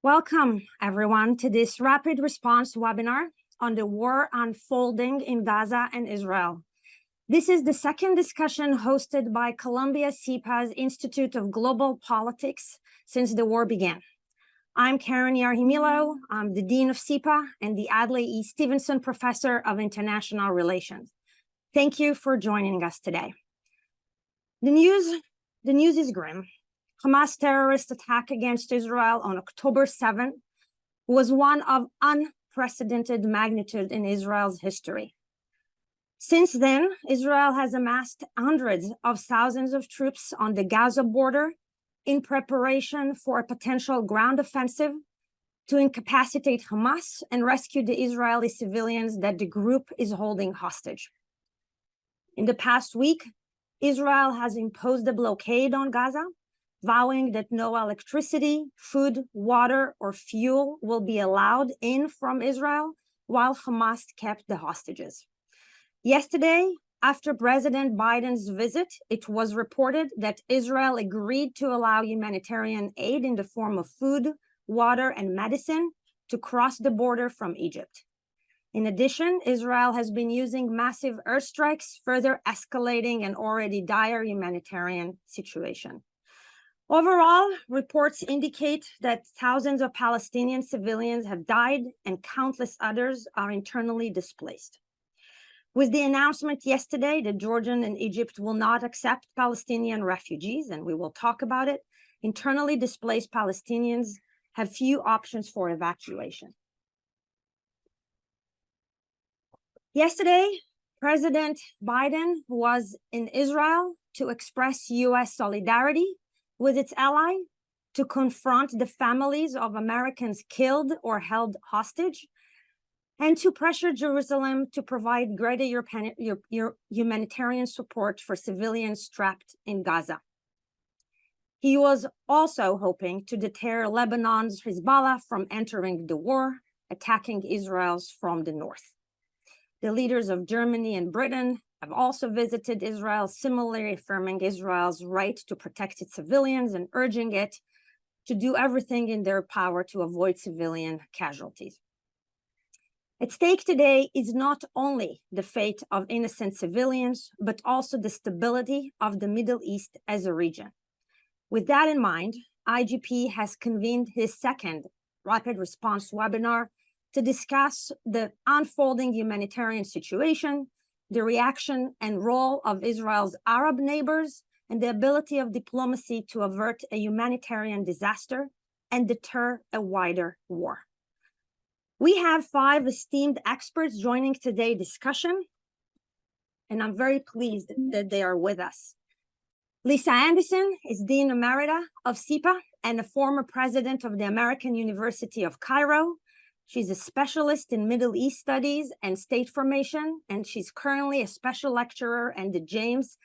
Welcome, everyone, to this rapid response webinar on the war unfolding in Gaza and Israel. This is the second discussion hosted by Columbia SIPA's Institute of Global Politics since the war began. I'm Karen Yarhimilo. I'm the Dean of SIPA and the Adlai E. Stevenson Professor of International Relations. Thank you for joining us today. The news is grim. Hamas terrorist attack against Israel on October 7th was one of unprecedented magnitude in Israel's history. Since then, Israel has amassed hundreds of thousands of troops on the Gaza border in preparation for a potential ground offensive to incapacitate Hamas and rescue the Israeli civilians that the group is holding hostage. In the past week, Israel has imposed a blockade on Gaza, vowing that no electricity, food, water, or fuel will be allowed in from Israel while Hamas kept the hostages. Yesterday, after President Biden's visit, it was reported that Israel agreed to allow humanitarian aid in the form of food, water, and medicine to cross the border from Egypt. In addition, Israel has been using massive airstrikes, further escalating an already dire humanitarian situation. Overall, reports indicate that thousands of Palestinian civilians have died and countless others are internally displaced. With the announcement yesterday that Jordan and Egypt will not accept Palestinian refugees, and we will talk about it, internally displaced Palestinians have few options for evacuation. Yesterday, President Biden was in Israel to express U.S. solidarity with its ally, to confront the families of Americans killed or held hostage, and to pressure Jerusalem to provide greater humanitarian support for civilians trapped in Gaza. He was also hoping to deter Lebanon's Hezbollah from entering the war, attacking Israel's from the north. The leaders of Germany and Britain have also visited Israel, similarly affirming Israel's right to protect its civilians and urging it to do everything in their power to avoid civilian casualties. At stake today is not only the fate of innocent civilians, but also the stability of the Middle East as a region. With that in mind, IGP has convened his second rapid response webinar to discuss the unfolding humanitarian situation, the reaction and role of Israel's Arab neighbors, and the ability of diplomacy to avert a humanitarian disaster and deter a wider war. We have 5 esteemed experts joining today's discussion, and I'm very pleased that they are with us. Lisa Anderson is Dean Emerita of SIPA and a former president of the American University of Cairo. She's a specialist in Middle East studies and state formation, and she's currently a special lecturer and the James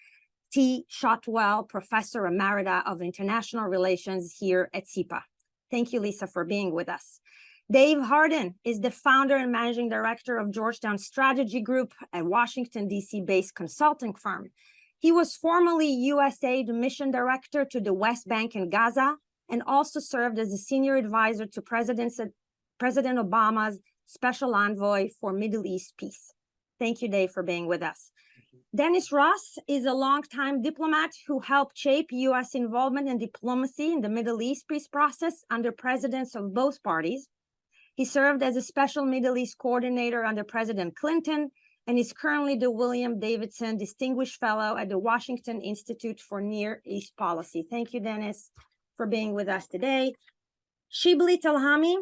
T. Shotwell Professor Emerita of International Relations here at SIPA. Thank you, Lisa, for being with us. Dave Harden is the founder and managing director of Georgetown Strategy Group, a Washington, D.C.-based consulting firm. He was formerly USAID mission director to the West Bank and Gaza, and also served as a senior advisor to President Obama's special envoy for Middle East peace. Thank you, Dave, for being with us. Dennis Ross is a longtime diplomat who helped shape U.S. involvement in diplomacy in the Middle East peace process under presidents of both parties. He served as a special Middle East coordinator under President Clinton and is currently the William Davidson Distinguished Fellow at the Washington Institute for Near East Policy. Thank you, Dennis, for being with us today. Shibli Talhami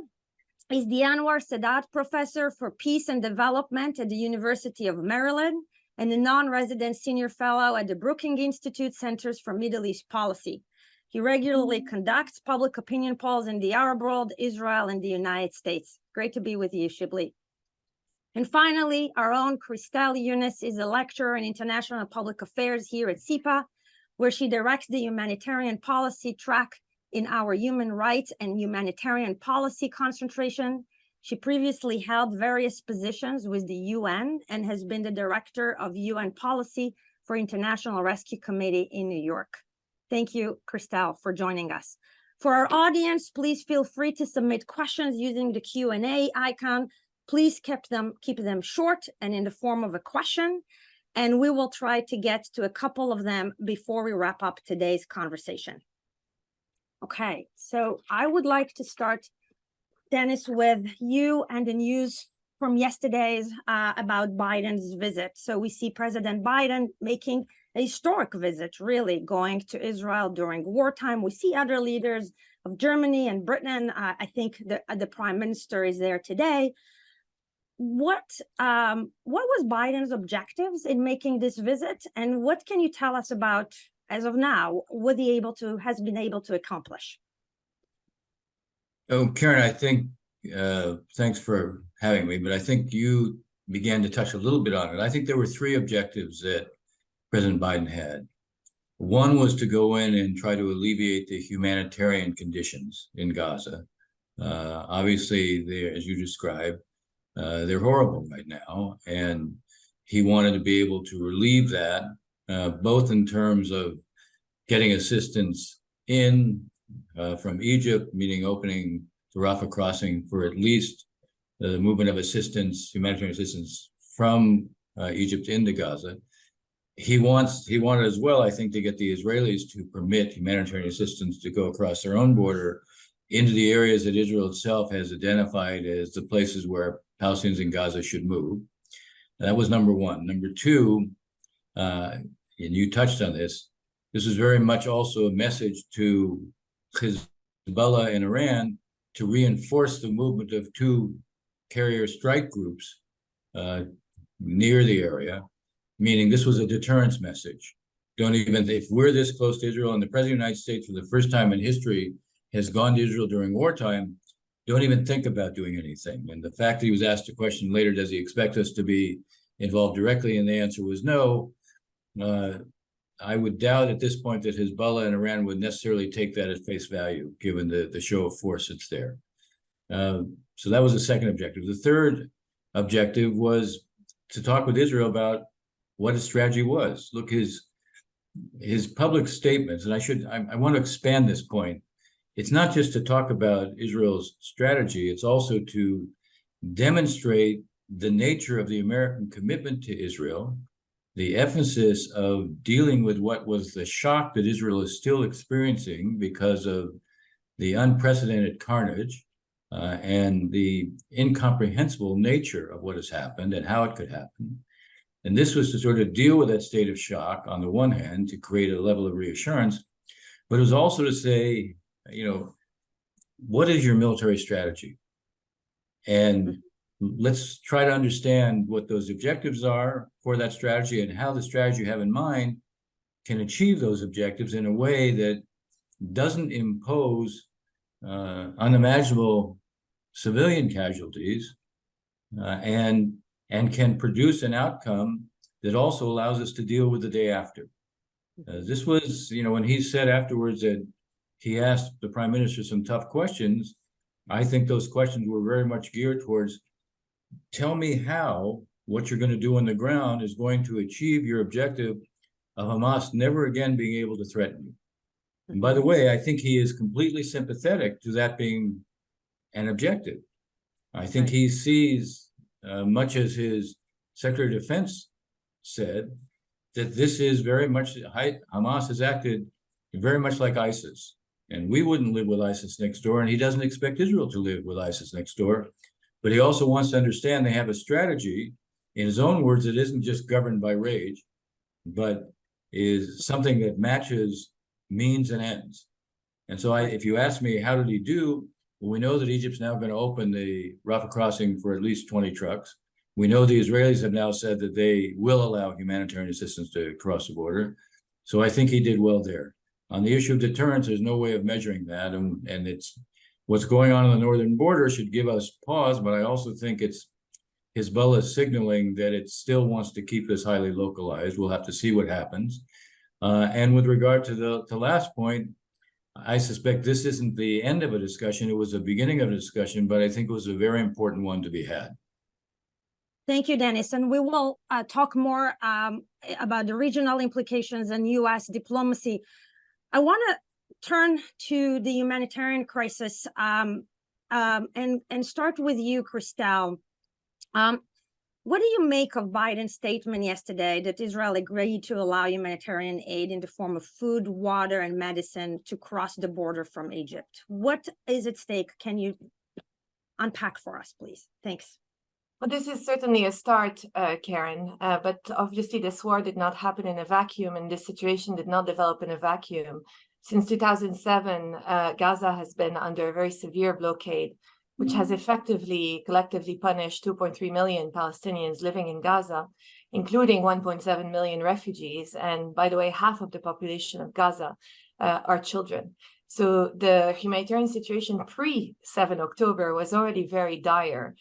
is the Anwar Sadat Professor for Peace and Development at the University of Maryland and a non-resident senior fellow at the Brookings Institute Centers for Middle East Policy. He regularly conducts public opinion polls in the Arab world, Israel, and the United States. Great to be with you, Shibli. And finally, our own Christelle Yunus is a lecturer in international public affairs here at SIPA, where she directs the humanitarian policy track in our human rights and humanitarian policy concentration. She previously held various positions with the UN and has been the director of UN policy for International Rescue Committee in New York. Thank you, Christelle, for joining us. For our audience, please feel free to submit questions using the Q&A icon. Please keep them short and in the form of a question, and we will try to get to a couple of them before we wrap up today's conversation. Okay, so I would like to start, Dennis, with you and the news from yesterday's about Biden's visit. So we see President Biden making a historic visit, really, going to Israel during wartime. We see other leaders of Germany and Britain. I think the Prime Minister is there today. What was Biden's objectives in making this visit, and what can you tell us about, as of now, what he has been able to accomplish? Oh, Karen, I think, thanks for having me, but I think you began to touch a little bit on it. I think there were three objectives that President Biden had. One was to go in and try to alleviate the humanitarian conditions in Gaza. Obviously, as you described, they're horrible right now, and he wanted to be able to relieve that, both in terms of getting assistance in from Egypt, meaning opening the Rafah crossing for at least the movement of assistance, humanitarian assistance from Egypt into Gaza. He wanted as well, I think, to get the Israelis to permit humanitarian assistance to go across their own border into the areas that Israel itself has identified as the places where Palestinians in Gaza should move. And that was number one. Number two, and you touched on this, this is very much also a message to Hezbollah and Iran to reinforce the movement of two carrier strike groups near the area, meaning this was a deterrence message. Don't even, if we're this close to Israel and the President of the United States for the first time in history has gone to Israel during wartime, don't even think about doing anything. And the fact that he was asked a question later, does he expect us to be involved directly? And the answer was no. I would doubt at this point that Hezbollah and Iran would necessarily take that at face value, given the show of force that's there. So that was the second objective. The third objective was to talk with Israel about what his strategy was. Look, his public statements, and I want to expand this point. It's not just to talk about Israel's strategy, it's also to demonstrate the nature of the American commitment to Israel, the emphasis of dealing with what was the shock that Israel is still experiencing because of the unprecedented carnage and the incomprehensible nature of what has happened and how it could happen. And this was to sort of deal with that state of shock on the one hand, to create a level of reassurance, but it was also to say, what is your military strategy? And let's try to understand what those objectives are for that strategy and how the strategy you have in mind can achieve those objectives in a way that doesn't impose unimaginable civilian casualties and can produce an outcome that also allows us to deal with the day after. This was, when he said afterwards that he asked the Prime Minister some tough questions, I think those questions were very much geared towards, tell me how what you're going to do on the ground is going to achieve your objective of Hamas never again being able to threaten you. And by the way, I think he is completely sympathetic to that being an objective. I think he sees, much as his Secretary of Defense said, that this is very much, Hamas has acted very much like ISIS. And we wouldn't live with ISIS next door, and he doesn't expect Israel to live with ISIS next door. But he also wants to understand they have a strategy, in his own words, that isn't just governed by rage, but is something that matches means and ends. And so if you ask me, how did he do? Well, we know that Egypt's now going to open the Rafah crossing for at least 20 trucks. We know the Israelis have now said that they will allow humanitarian assistance to cross the border. So I think he did well there. On the issue of deterrence, there's no way of measuring that. And it's what's going on the northern border should give us pause, but I also think it's Hezbollah signaling that it still wants to keep this highly localized. We'll have to see what happens. And with regard to the last point, I suspect this isn't the end of a discussion. It was the beginning of a discussion, but I think it was a very important one to be had. Thank you, Dennis. And we will talk more about the regional implications and U.S. diplomacy. I want to turn to the humanitarian crisis and start with you, Christelle. What do you make of Biden's statement yesterday that Israel agreed to allow humanitarian aid in the form of food, water, and medicine to cross the border from Egypt? What is at stake? Can you unpack for us, please? Thanks. Well, this is certainly a start, Karen, but obviously this war did not happen in a vacuum, and this situation did not develop in a vacuum. Since 2007, Gaza has been under a very severe blockade, which has effectively collectively punished 2.3 million Palestinians living in Gaza, including 1.7 million refugees. And by the way, half of the population of Gaza are children. So the humanitarian situation pre-7 October was already very dire,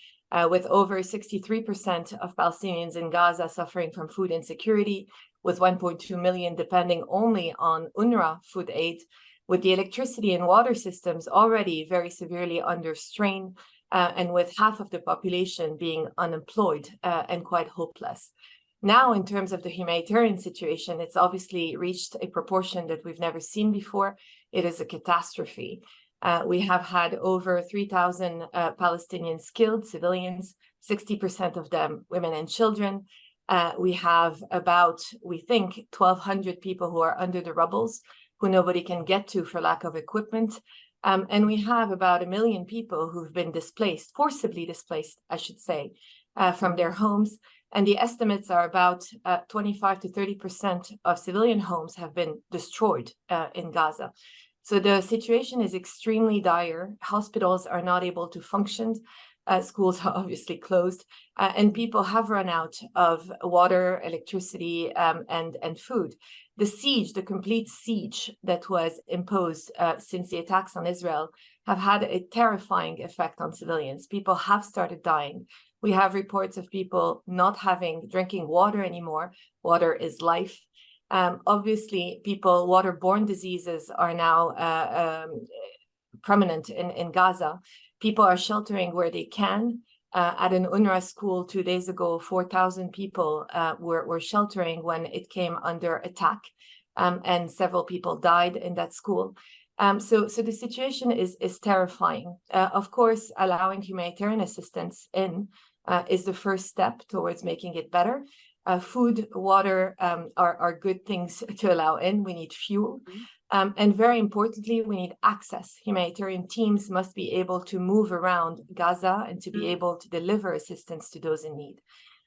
with over 63% of Palestinians in Gaza suffering from food insecurity, with 1.2 million depending only on UNRWA food aid, with the electricity and water systems already very severely under strain, and with half of the population being unemployed and quite hopeless. Now, in terms of the humanitarian situation, it's obviously reached a proportion that we've never seen before. It is a catastrophe. We have had over 3,000 Palestinians killed, civilians, 60% of them women and children. We have about, we think, 1,200 people who are under the rubbles, who nobody can get to for lack of equipment. And we have about 1 million people who've been displaced, forcibly displaced, I should say, from their homes. And the estimates are about 25 to 30% of civilian homes have been destroyed in Gaza. So the situation is extremely dire. Hospitals are not able to function. Schools are obviously closed, and people have run out of water, electricity, and food. The siege, the complete siege that was imposed since the attacks on Israel, have had a terrifying effect on civilians. People have started dying. We have reports of people not drinking water anymore. Water is life. Obviously, waterborne diseases are now prominent in Gaza. People are sheltering where they can. At an UNRWA school 2 days ago, 4,000 people were sheltering when it came under attack, and several people died in that school. So the situation is terrifying. Of course, allowing humanitarian assistance in is the first step towards making it better. Food, water are good things to allow in. We need fuel. And very importantly, we need access. Humanitarian teams must be able to move around Gaza and to be able to deliver assistance to those in need.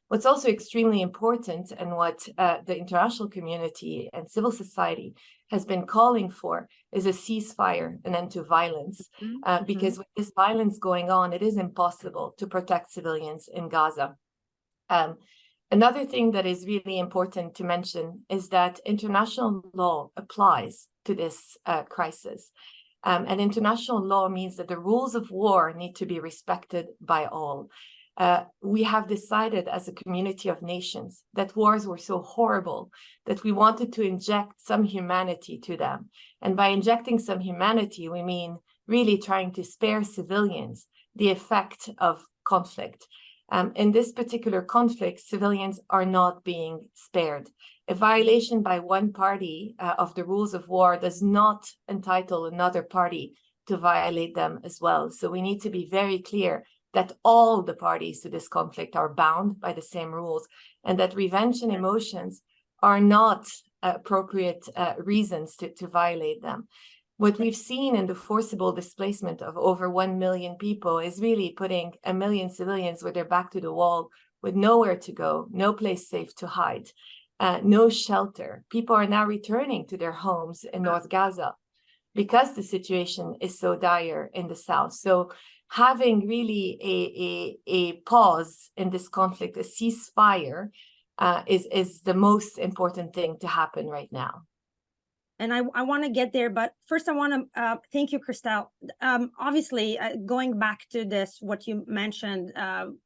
What's also extremely important, and what the international community and civil society has been calling for, is a ceasefire, an end to violence. Because with this violence going on, it is impossible to protect civilians in Gaza. Another thing that is really important to mention is that international law applies to this crisis. And international law means that the rules of war need to be respected by all. We have decided as a community of nations that wars were so horrible that we wanted to inject some humanity to them. And by injecting some humanity, we mean really trying to spare civilians the effect of conflict. In this particular conflict, civilians are not being spared. A violation by one party of the rules of war does not entitle another party to violate them as well. So we need to be very clear that all the parties to this conflict are bound by the same rules, and that revenge and emotions are not appropriate reasons to violate them. What we've seen in the forcible displacement of over 1 million people is really putting 1 million civilians with their back to the wall, with nowhere to go, no place safe to hide, no shelter. People are now returning to their homes in North Gaza because the situation is so dire in the south. So having really a pause in this conflict, a ceasefire, is the most important thing to happen right now. And I want to get there, but first I want to thank you, Christelle. Obviously, going back to this, what you mentioned,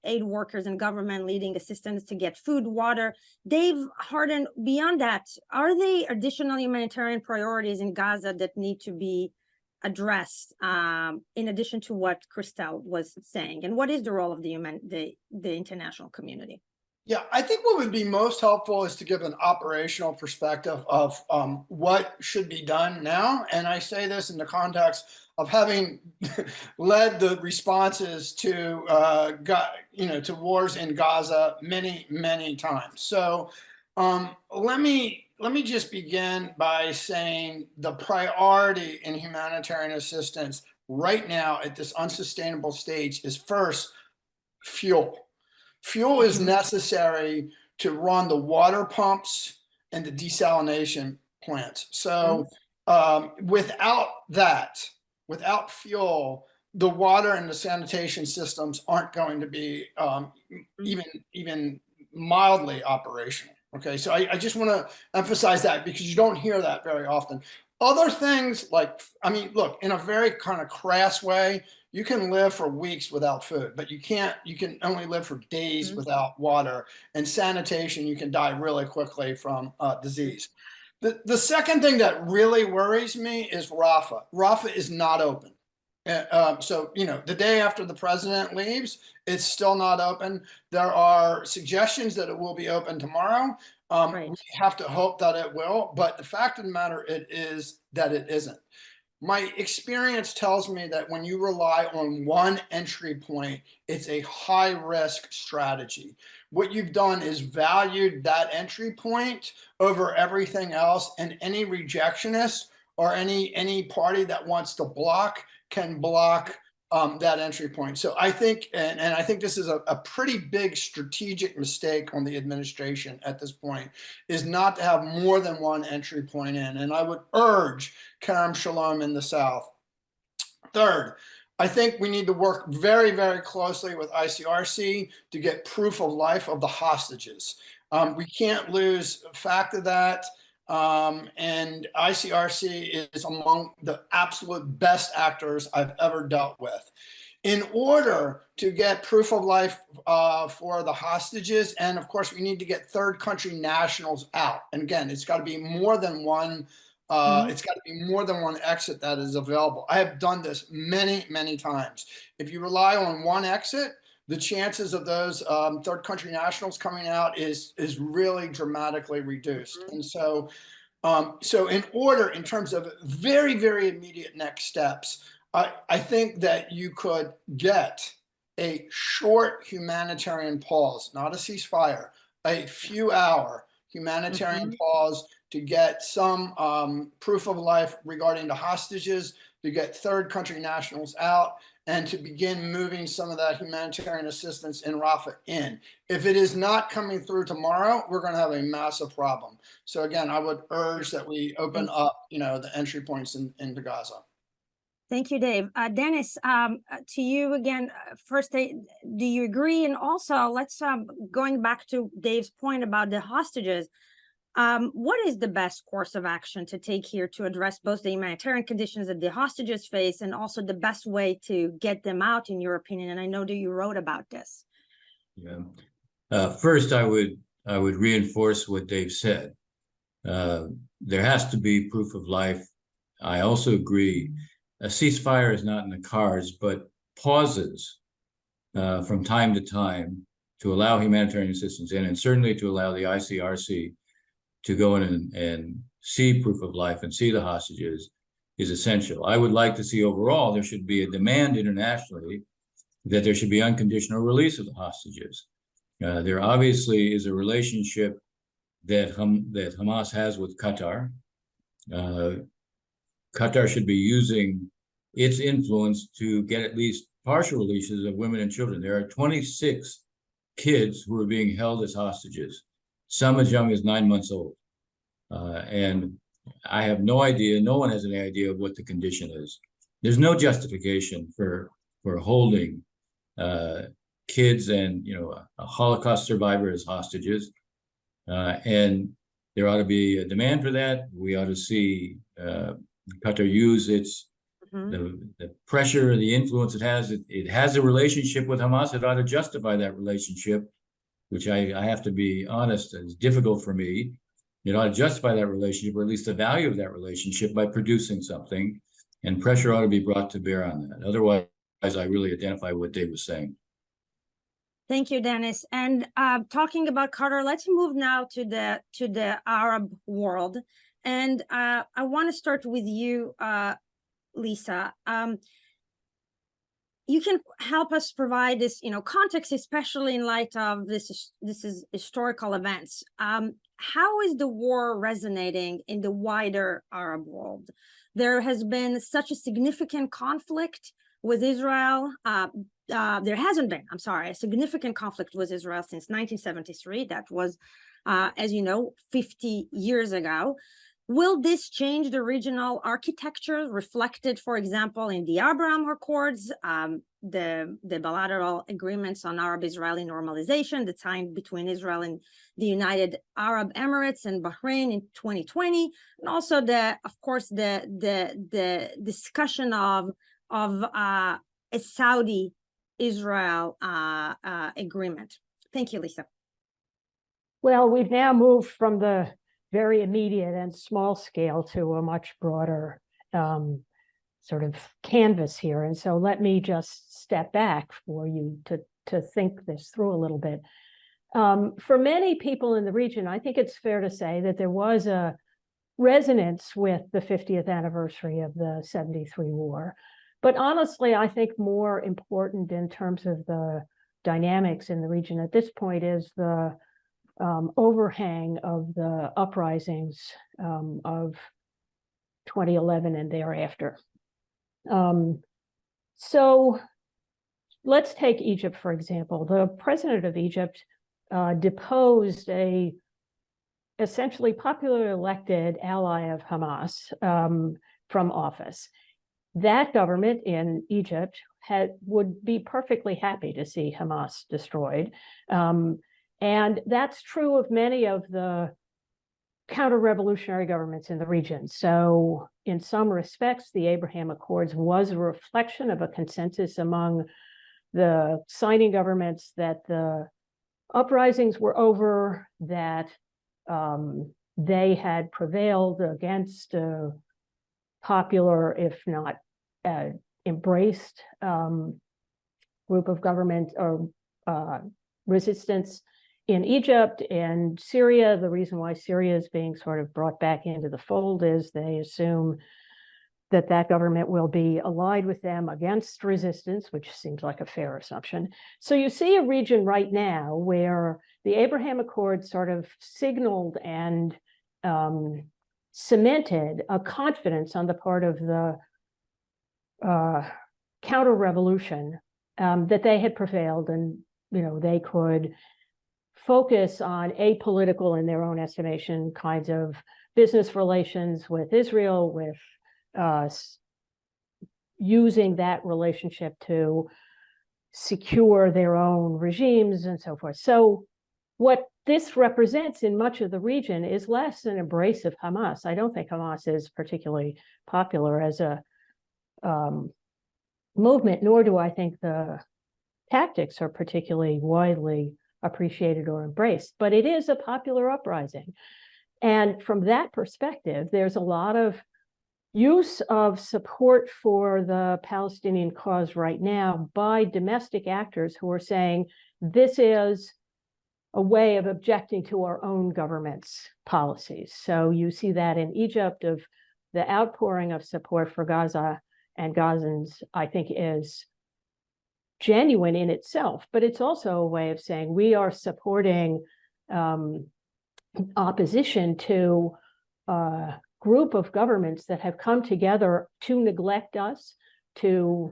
aid workers and government leading assistance to get food, water. Dave Harden, beyond that, are there additional humanitarian priorities in Gaza that need to be addressed in addition to what Christelle was saying? And what is the role of the international community? Yeah, I think what would be most helpful is to give an operational perspective of what should be done now. And I say this in the context of having led the responses to, to wars in Gaza many, many times. So let me just begin by saying the priority in humanitarian assistance right now at this unsustainable stage is first fuel. Fuel is necessary to run the water pumps and the desalination plants. So without fuel, the water and the sanitation systems aren't going to be even mildly operational. Okay, so I just want to emphasize that because you don't hear that very often. Other things like, I mean, look, in a very kind of crass way, you can live for weeks without food, but you can only live for days without water, and sanitation, you can die really quickly from disease. The second thing that really worries me is Rafah. Rafah is not open. So, the day after the president leaves, it's still not open. There are suggestions that it will be open tomorrow. We have to hope that it will, but the fact of the matter is that it isn't. My experience tells me that when you rely on one entry point, it's a high risk strategy. What you've done is valued that entry point over everything else, and any rejectionist or any party that wants to block can block that entry point. So I think, and I think this is a pretty big strategic mistake on the administration at this point, is not to have more than one entry point in. And I would urge Kerem Shalom in the South. Third, I think we need to work very, very closely with ICRC to get proof of life of the hostages. We can't lose fact of that. And ICRC is among the absolute best actors I've ever dealt with. In order to get proof of life for the hostages, and of course, we need to get third country nationals out. And again, it's got to be more than one. It's got to be more than one exit that is available. I have done this many, many times. If you rely on one exit, the chances of those third country nationals coming out is really dramatically reduced. And so, in terms of very, very immediate next steps, I think that you could get a short humanitarian pause, not a ceasefire, a few hour humanitarian pause to get some proof of life regarding the hostages, to get third country nationals out, and to begin moving some of that humanitarian assistance in Rafah in. If it is not coming through tomorrow, we're going to have a massive problem. So again, I would urge that we open up, the entry points into Gaza. Thank you, Dave. Dennis, to you again. First, do you agree? And also, let's going back to Dave's point about the hostages. What is the best course of action to take here to address both the humanitarian conditions that the hostages face and also the best way to get them out, in your opinion? And I know that you wrote about this. Yeah. First, I would reinforce what Dave said. There has to be proof of life. I also agree. A ceasefire is not in the cards, but pauses from time to time to allow humanitarian assistance in, and certainly to allow the ICRC to go in and see proof of life and see the hostages is essential. I would like to see overall there should be a demand internationally that there should be unconditional release of the hostages. There obviously is a relationship that Hamas has with Qatar. Qatar should be using its influence to get at least partial releases of women and children. There are 26 kids who are being held as hostages, some as young as 9 months old. And I have no idea, no one has any idea of what the condition is. There's no justification for holding kids and a Holocaust survivor as hostages. And there ought to be a demand for that. We ought to see Qatar use its the pressure, the influence it has. It has a relationship with Hamas. It ought to justify that relationship, which I have to be honest, is difficult for me. It ought to justify that relationship, or at least the value of that relationship, by producing something, and pressure ought to be brought to bear on that. Otherwise, I really identify what Dave was saying. Thank you, Dennis. And talking about Qatar, let's move now to the Arab world. And I want to start with you, Lisa. You can help us provide this, context, especially in light of this is historical events. How is the war resonating in the wider Arab world? There has been such a significant conflict with Israel. There hasn't been, a significant conflict with Israel since 1973. That was, as you know, 50 years ago. Will this change the regional architecture reflected, for example, in the Abraham Accords, the bilateral agreements on Arab-Israeli normalization, the time between Israel and the United Arab Emirates and Bahrain in 2020, and also of course, the discussion of a Saudi-Israel agreement? Thank you, Lisa. Well, we've now moved from the very immediate and small scale to a much broader sort of canvas here. And so let me just step back for you to think this through a little bit. For many people in the region, I think it's fair to say that there was a resonance with the 50th anniversary of the 73 war. But honestly, I think more important in terms of the dynamics in the region at this point is the overhang of the uprisings of 2011 and thereafter. So let's take Egypt, for example. The president of Egypt deposed a essentially popularly elected ally of Hamas from office. That government in Egypt would be perfectly happy to see Hamas destroyed. And that's true of many of the counter-revolutionary governments in the region. So in some respects, the Abraham Accords was a reflection of a consensus among the signing governments that the uprisings were over, that they had prevailed against a popular, if not embraced, group of government or resistance in Egypt and Syria. The reason why Syria is being sort of brought back into the fold is they assume that that government will be allied with them against resistance, which seems like a fair assumption. So you see a region right now where the Abraham Accords sort of signaled and cemented a confidence on the part of the counter-revolution that they had prevailed, and they could focus on apolitical, in their own estimation, kinds of business relations with Israel, with using that relationship to secure their own regimes and so forth. So what this represents in much of the region is less an embrace of Hamas. I don't think Hamas is particularly popular as a movement, nor do I think the tactics are particularly widely appreciated or embraced, but it is a popular uprising. And from that perspective, there's a lot of use of support for the Palestinian cause right now by domestic actors who are saying this is a way of objecting to our own government's policies. So you see that in Egypt, of the outpouring of support for Gaza and Gazans, I think, is genuine in itself, but it's also a way of saying we are supporting opposition to a group of governments that have come together to neglect us, to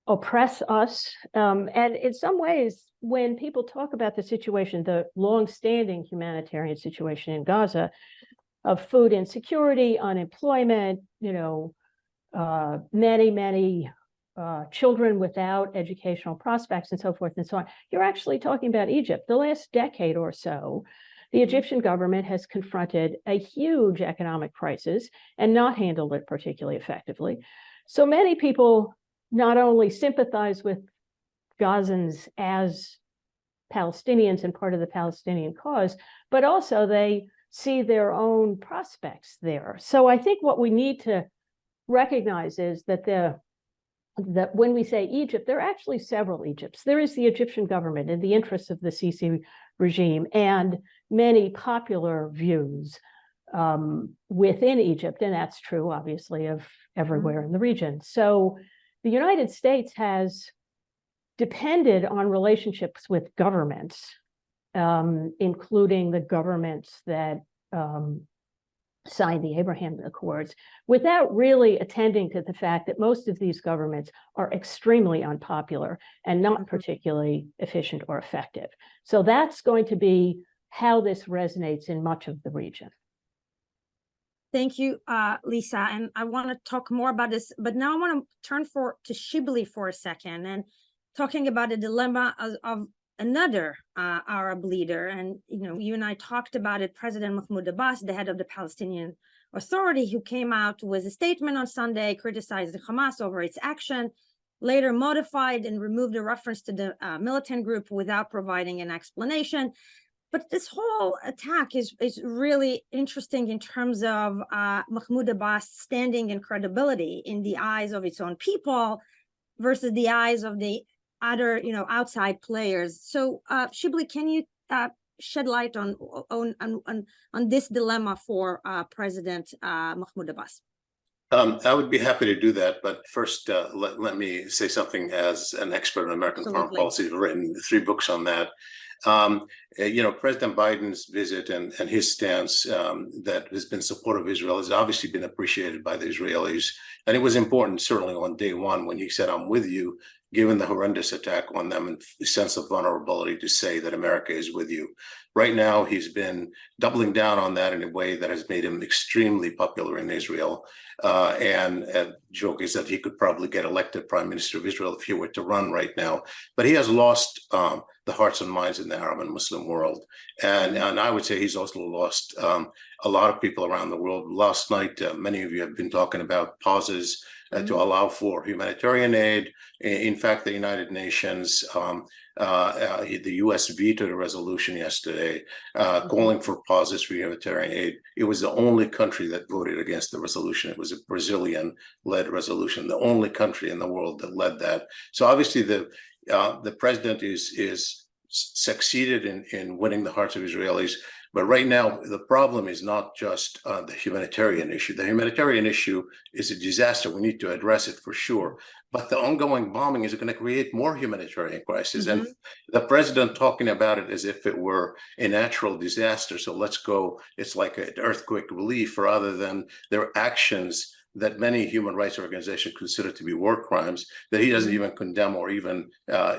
oppress us. And in some ways, when people talk about the situation, the long-standing humanitarian situation in Gaza of food insecurity, unemployment, many children without educational prospects and so forth and so on, you're actually talking about Egypt. The last decade or so, the Egyptian government has confronted a huge economic crisis and not handled it particularly effectively. So many people not only sympathize with Gazans as Palestinians and part of the Palestinian cause, but also they see their own prospects there. So I think what we need to recognize is that the that when we say Egypt, there are actually several Egypts. There is the Egyptian government in the interests of the Sisi regime and many popular views within Egypt, and that's true, obviously, of everywhere in the region. So the United States has depended on relationships with governments, including the governments that signed the Abraham Accords, without really attending to the fact that most of these governments are extremely unpopular and not particularly efficient or effective. So that's going to be how this resonates in much of the region. Thank you, Lisa. And I want to talk more about this, but now I want to turn to Shibli for a second and talking about the dilemma of another Arab leader. And, you know, you and I talked about it, President Mahmoud Abbas, the head of the Palestinian Authority, who came out with a statement on Sunday, criticized the Hamas over its action, later modified and removed a reference to the militant group without providing an explanation. But this whole attack is really interesting in terms of Mahmoud Abbas standing and credibility in the eyes of its own people versus the eyes of the other, you know, outside players. So, Shibli, can you shed light on this dilemma for President Mahmoud Abbas? I would be happy to do that, but first, let me say something as an expert in American foreign policy. I've written 3 books on that. You know, President Biden's visit and his stance that has been supportive of Israel has obviously been appreciated by the Israelis. And it was important, certainly on day one, when he said, "I'm with you," given the horrendous attack on them and the sense of vulnerability, to say that America is with you. Right now, he's been doubling down on that in a way that has made him extremely popular in Israel. And a joke is that he could probably get elected prime minister of Israel if he were to run right now. But he has lost the hearts and minds in the Arab and Muslim world. And I would say he's also lost a lot of people around the world. Last night, many of you have been talking about pauses to allow for humanitarian aid. In fact, the United Nations, the U.S. vetoed a resolution yesterday calling for pauses for humanitarian aid. It was the only country that voted against the resolution. It was a Brazilian-led resolution, the only country in the world that led that. So obviously the president is succeeded in winning the hearts of Israelis. But right now, the problem is not just the humanitarian issue. The humanitarian issue is a disaster. We need to address it for sure. But the ongoing bombing is going to create more humanitarian crisis. And the president talking about it as if it were a natural disaster. So let's go, it's like an earthquake relief, rather than their actions that many human rights organizations consider to be war crimes, that he doesn't even condemn or even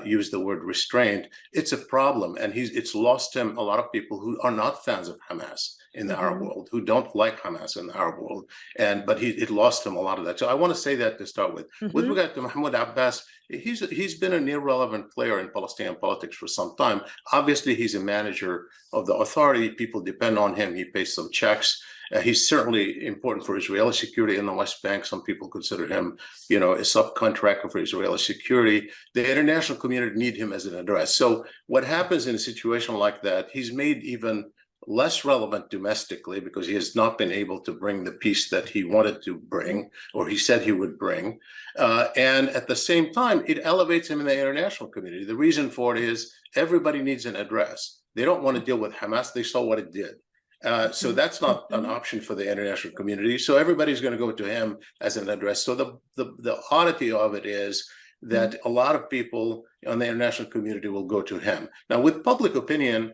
use the word restraint. It's a problem, and it's lost him a lot of people who are not fans of Hamas in the Arab world, who don't like Hamas in the Arab world, but it lost him a lot of that. So I want to say that to start with. With regard to Mahmoud Abbas, he's been an irrelevant player in Palestinian politics for some time. Obviously, he's a manager of the authority. People depend on him. He pays some checks. He's certainly important for Israeli security in the West Bank. Some people consider him, you know, a subcontractor for Israeli security. The international community need him as an address. So what happens in a situation like that, he's made even less relevant domestically because he has not been able to bring the peace that he wanted to bring, or he said he would bring. And at the same time, it elevates him in the international community. The reason for it is everybody needs an address. They don't want to deal with Hamas. They saw what it did. So that's not an option for the international community. So everybody's going to go to him as an address. So the oddity of it is that a lot of people on the international community will go to him. Now, with public opinion,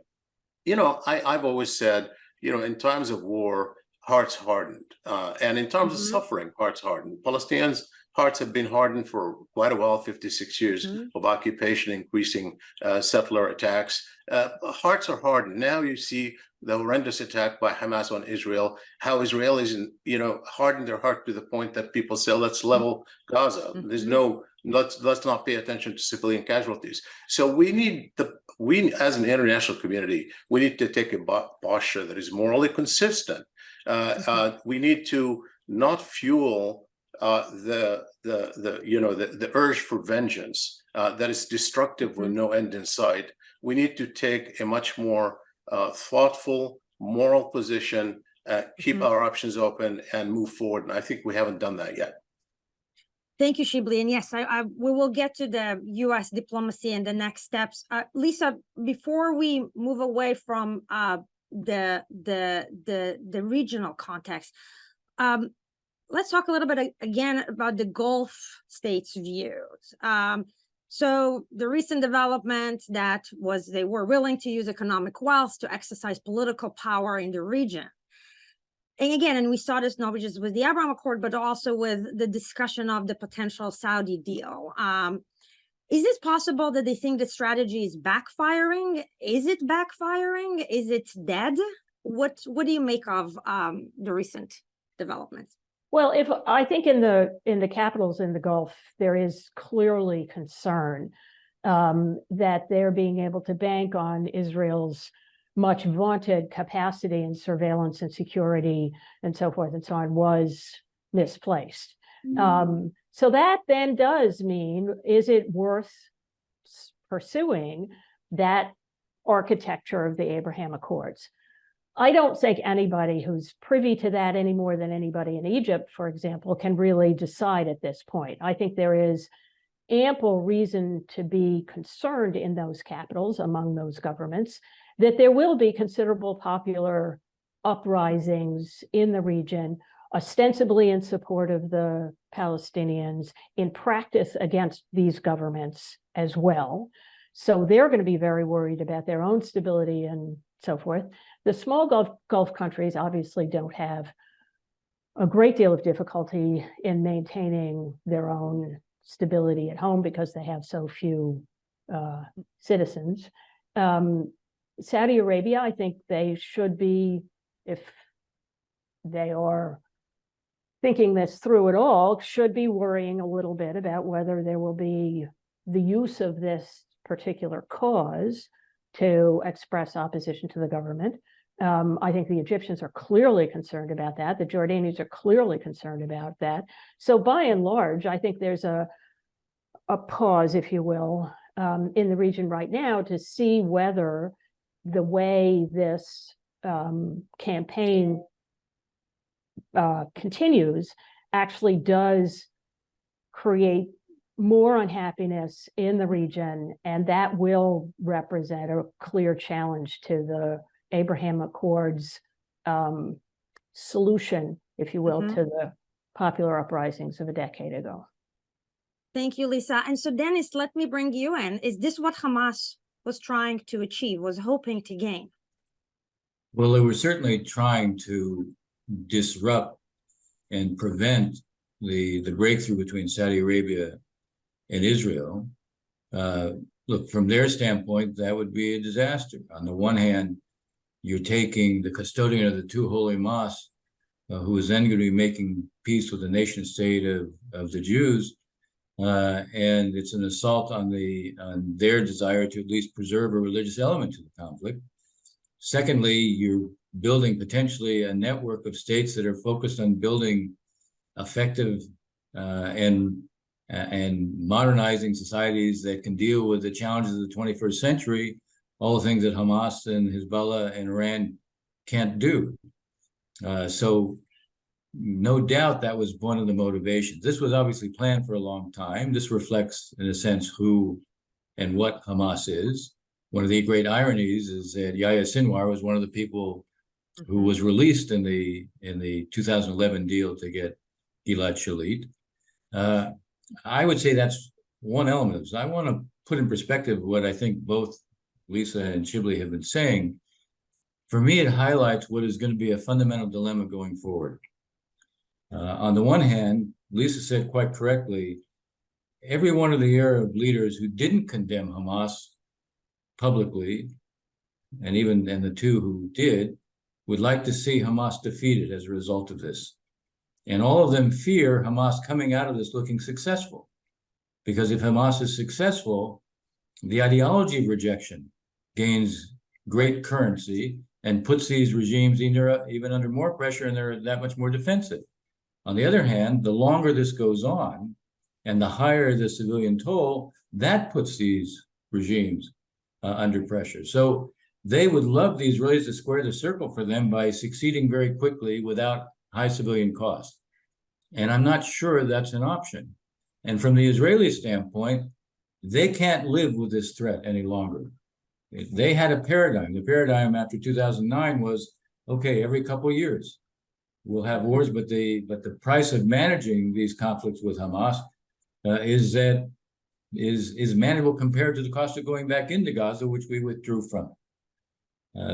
you know, I've always said, you know, in times of war, hearts hardened. And in terms of suffering, hearts hardened. Palestinians' hearts have been hardened for quite a while, 56 years of occupation, increasing settler attacks. Hearts are hardened. Now you see the horrendous attack by Hamas on Israel, how Israelis, you know, hardened their heart to the point that people say, let's level Gaza. There's let's not pay attention to civilian casualties. So we as an international community, we need to take a posture that is morally consistent. We need to not fuel the urge for vengeance that is destructive with no end in sight. We need to take a much more thoughtful, moral position, keep our options open, and move forward. And I think we haven't done that yet. Thank you, Shibli. And yes, we will get to the U.S. diplomacy and the next steps. Lisa, before we move away from the regional context, let's talk a little bit again about the Gulf states' views. So the recent development that was they were willing to use economic wealth to exercise political power in the region. And again, and we saw this not just with the Abraham Accord, but also with the discussion of the potential Saudi deal. Is this possible that they think the strategy is backfiring? Is it backfiring? Is it dead? What do you make of the recent developments? Well, I think in the capitals in the Gulf, there is clearly concern that they're being able to bank on Israel's much vaunted capacity in surveillance and security and so forth and so on was misplaced. So that then does mean, is it worth pursuing that architecture of the Abraham Accords? I don't think anybody who's privy to that any more than anybody in Egypt, for example, can really decide at this point. I think there is ample reason to be concerned in those capitals, among those governments, that there will be considerable popular uprisings in the region, ostensibly in support of the Palestinians, in practice against these governments as well. So they're going to be very worried about their own stability and so forth. The small Gulf countries obviously don't have a great deal of difficulty in maintaining their own stability at home because they have so few citizens. Saudi Arabia, I think they should be, if they are thinking this through at all, should be worrying a little bit about whether there will be the use of this particular cause to express opposition to the government. I think the Egyptians are clearly concerned about that. The Jordanians are clearly concerned about that. So by and large, I think there's a pause, if you will, in the region right now to see whether the way this campaign continues actually does create more unhappiness in the region, and that will represent a clear challenge to the Abraham Accords solution, if you will, to the popular uprisings of a decade ago. Thank you, Lisa. And so, Dennis, let me bring you in. Is this what Hamas was trying to achieve, was hoping to gain? Well, they were certainly trying to disrupt and prevent the breakthrough between Saudi Arabia and Israel. Look, from their standpoint, that would be a disaster. On the one hand, you're taking the custodian of the two holy mosques, who is then going to be making peace with the nation state of the Jews, and it's an assault on their desire to at least preserve a religious element to the conflict. Secondly, you're building potentially a network of states that are focused on building effective and modernizing societies that can deal with the challenges of the 21st century, all the things that Hamas and Hezbollah and Iran can't do. So no doubt that was one of the motivations. This was obviously planned for a long time. This reflects, in a sense, who and what Hamas is. One of the great ironies is that Yahya Sinwar was one of the people who was released in the 2011 deal to get Gilad Shalit. I would say that's one element of this. I want to put in perspective what I think both Lisa and Shibli have been saying. For me, it highlights what is going to be a fundamental dilemma going forward. On the one hand, Lisa said quite correctly, every one of the Arab leaders who didn't condemn Hamas publicly, and the two who did, would like to see Hamas defeated as a result of this. And all of them fear Hamas coming out of this looking successful. Because if Hamas is successful, the ideology of rejection gains great currency and puts these regimes even under more pressure, and they're that much more defensive. On the other hand, the longer this goes on and the higher the civilian toll, that puts these regimes under pressure. So they would love the Israelis to square the circle for them by succeeding very quickly without high civilian cost. And I'm not sure that's an option. And from the Israeli standpoint, they can't live with this threat any longer. They had a paradigm. The paradigm after 2009 was, okay, every couple of years we'll have wars, but the price of managing these conflicts with Hamas is manageable compared to the cost of going back into Gaza, which we withdrew from.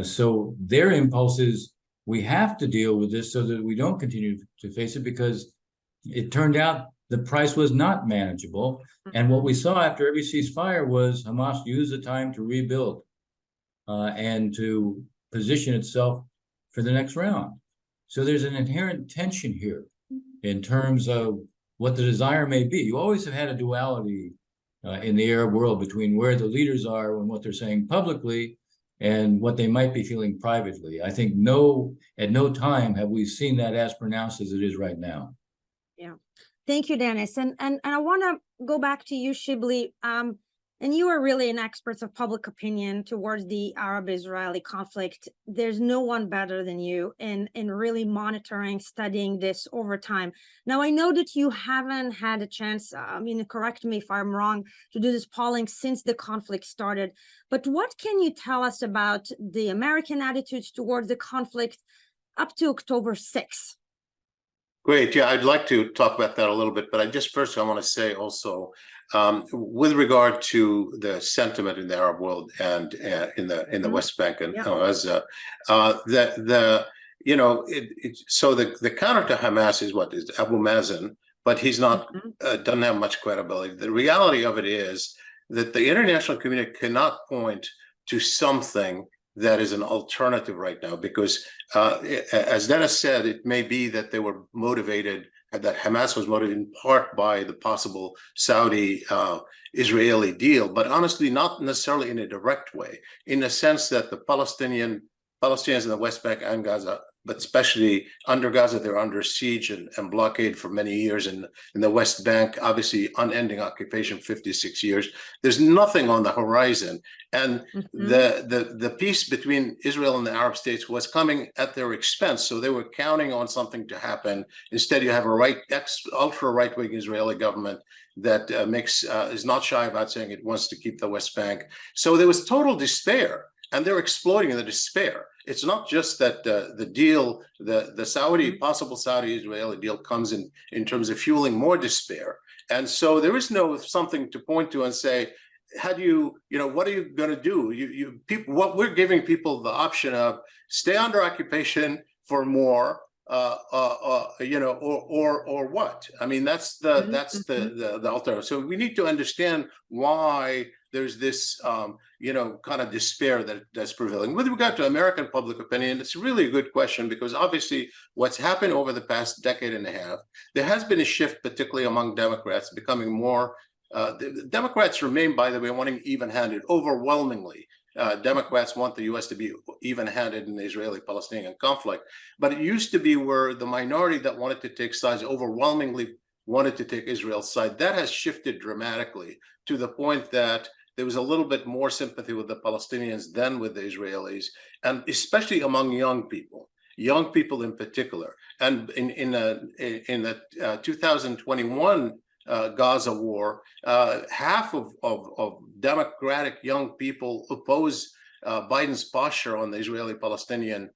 So their impulse is, we have to deal with this so that we don't continue to face it, because it turned out the price was not manageable. And what we saw after every ceasefire was Hamas use the time to rebuild and to position itself for the next round. So there's an inherent tension here in terms of what the desire may be. You always have had a duality in the Arab world between where the leaders are and what they're saying publicly and what they might be feeling privately. I think at no time have we seen that as pronounced as it is right now. Yeah. Thank you, Dennis. And I want to go back to you, Shibli. And you are really an expert of public opinion towards the Arab-Israeli conflict. There's no one better than you in really monitoring, studying this over time. Now, I know that you haven't had a chance, correct me if I'm wrong, to do this polling since the conflict started. But what can you tell us about the American attitudes towards the conflict up to October 6th? Great. Yeah, I'd like to talk about that a little bit, but I want to say also, with regard to the sentiment in the Arab world and in the West Bank and Gaza, so the counter to Hamas is Abu Mazen, but he's not doesn't have much credibility. The reality of it is that the international community cannot point to something that is an alternative right now, because as Dennis said, it may be that they were motivated, that Hamas was motivated in part by the possible Saudi-Israeli deal, but honestly, not necessarily in a direct way, in the sense that the Palestinians in the West Bank and Gaza, but especially under Gaza, they're under siege and blockade for many years. And in the West Bank, obviously unending occupation, 56 years. There's nothing on the horizon. And the peace between Israel and the Arab states was coming at their expense. So they were counting on something to happen. Instead, you have a ultra right-wing Israeli government that is not shy about saying it wants to keep the West Bank. So there was total despair, and they're exploiting the despair. It's not just that the deal, the possible Saudi-Israeli deal comes in terms of fueling more despair. And so there is no something to point to and say, how do what are you going to do? What we're giving people the option of stay under occupation for more, or what? I mean, that's the alternative. So we need to understand why there's this, kind of despair that's prevailing. With regard to American public opinion, it's really a good question, because obviously what's happened over the past decade and a half, there has been a shift, particularly among Democrats, becoming more, the Democrats remain, by the way, wanting even-handed, overwhelmingly. Democrats want the U.S. to be even-handed in the Israeli-Palestinian conflict. But it used to be where the minority that wanted to take sides overwhelmingly wanted to take Israel's side. That has shifted dramatically to the point that there was a little bit more sympathy with the Palestinians than with the Israelis, and especially among young people in particular. And in the 2021 Gaza war, half of Democratic young people oppose Biden's posture on the Israeli-Palestinian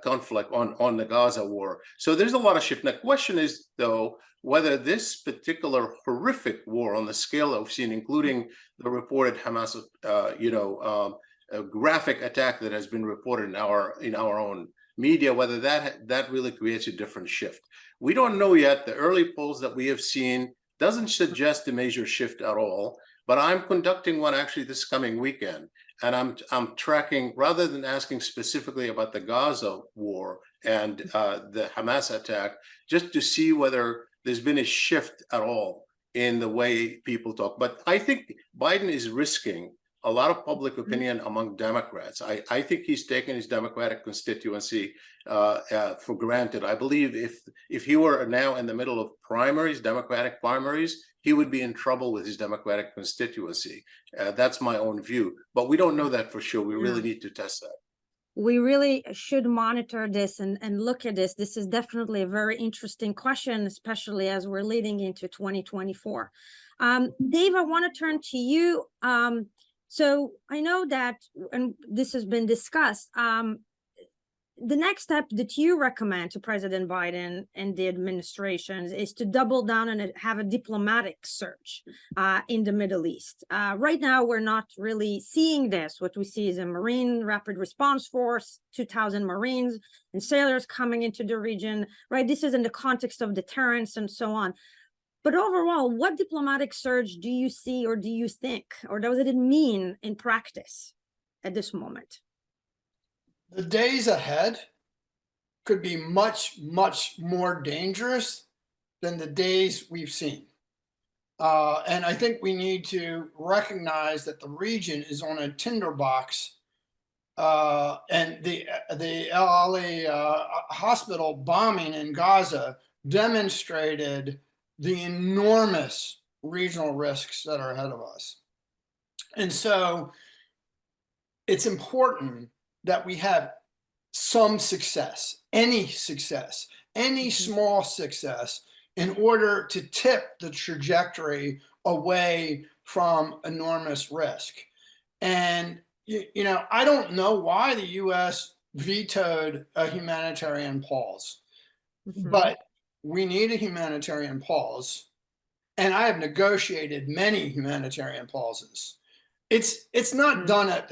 conflict, on the Gaza war. So there's a lot of shift. Now, the question is, though, whether this particular horrific war on the scale that we've seen, including the reported Hamas, a graphic attack that has been reported in our own media, whether that really creates a different shift. We don't know yet. The early polls that we have seen doesn't suggest a major shift at all. But I'm conducting one actually this coming weekend, and I'm tracking, rather than asking specifically about the Gaza war and the Hamas attack, just to see whether there's been a shift at all in the way people talk. But I think Biden is risking a lot of public opinion among Democrats. I think he's taken his Democratic constituency for granted. I believe if he were now in the middle of primaries, Democratic primaries, he would be in trouble with his Democratic constituency. That's my own view, but we don't know that for sure. We really need to test that. we really should monitor this and look at this. This is definitely a very interesting question, especially as we're leading into 2024. Dave, I want to turn to you. So I know that, and this has been discussed, the next step that you recommend to President Biden and the administration is to double down and have a diplomatic surge in the Middle East. Right now, we're not really seeing this. What we see is a Marine Rapid Response Force, 2,000 Marines and sailors coming into the region, right? This is in the context of deterrence and so on. But overall, what diplomatic surge do you see, or do you think, or does it mean in practice at this moment? The days ahead could be much, much more dangerous than the days we've seen. And I think we need to recognize that the region is on a tinderbox. And the Al Ali hospital bombing in Gaza demonstrated the enormous regional risks that are ahead of us. And so it's important that we have some success, any small success, in order to tip the trajectory away from enormous risk. And, you know, I don't know why the US vetoed a humanitarian pause, but we need a humanitarian pause. And I have negotiated many humanitarian pauses. It's not done at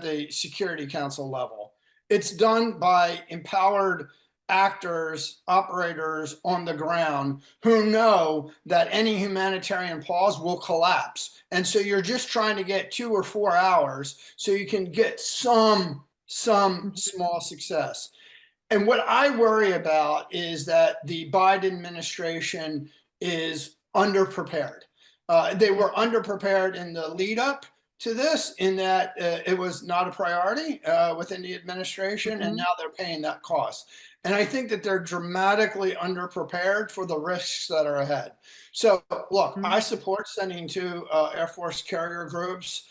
the Security Council level. It's done by empowered actors, operators on the ground who know that any humanitarian pause will collapse. And so you're just trying to get 2 or 4 hours so you can get some small success. And what I worry about is that the Biden administration is underprepared. They were underprepared in the lead up to this, in that it was not a priority within the administration, and now they're paying that cost. And I think that they're dramatically underprepared for the risks that are ahead. So look, I support sending 2 Air Force carrier groups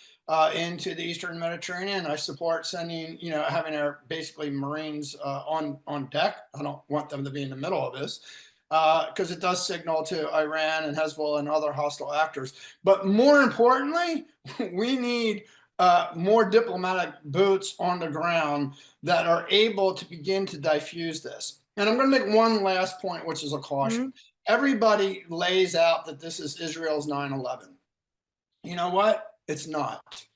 into the Eastern Mediterranean. I support sending, you know, having our basically Marines on deck. I don't want them to be in the middle of this, because it does signal to Iran and Hezbollah and other hostile actors. But more importantly, we need more diplomatic boots on the ground that are able to begin to diffuse this. And I'm going to make one last point, which is a caution. Everybody lays out that this is Israel's 9/11. You know what? It's not.